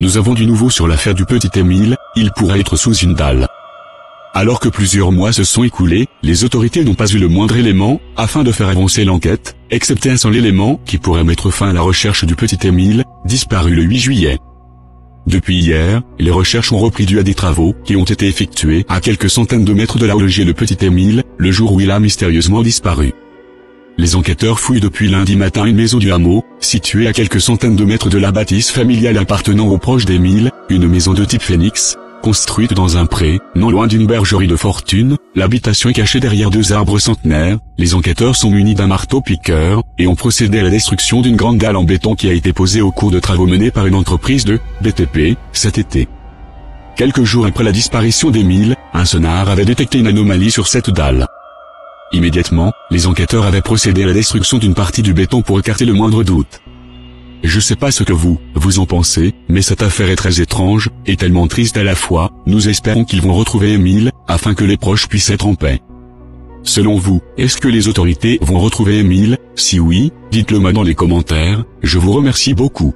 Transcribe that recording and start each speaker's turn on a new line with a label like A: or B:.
A: Nous avons du nouveau sur l'affaire du petit Émile, il pourrait être sous une dalle. Alors que plusieurs mois se sont écoulés, les autorités n'ont pas eu le moindre élément, afin de faire avancer l'enquête, excepté un seul élément qui pourrait mettre fin à la recherche du petit Émile, disparu le 8 juillet. Depuis hier, les recherches ont repris dû à des travaux qui ont été effectués à quelques centaines de mètres de là où logeait le petit Émile, le jour où il a mystérieusement disparu. Les enquêteurs fouillent depuis lundi matin une maison du hameau, située à quelques centaines de mètres de la bâtisse familiale appartenant aux proches d'Émile, une maison de type phénix, construite dans un pré, non loin d'une bergerie de fortune. L'habitation est cachée derrière deux arbres centenaires. Les enquêteurs sont munis d'un marteau-piqueur, et ont procédé à la destruction d'une grande dalle en béton qui a été posée au cours de travaux menés par une entreprise de BTP, cet été. Quelques jours après la disparition d'Émile, un sonar avait détecté une anomalie sur cette dalle. Immédiatement, les enquêteurs avaient procédé à la destruction d'une partie du béton pour écarter le moindre doute. Je sais pas ce que vous en pensez, mais cette affaire est très étrange, et tellement triste à la fois. Nous espérons qu'ils vont retrouver Émile, afin que les proches puissent être en paix. Selon vous, est-ce que les autorités vont retrouver Émile? Si oui, dites-le moi dans les commentaires, je vous remercie beaucoup.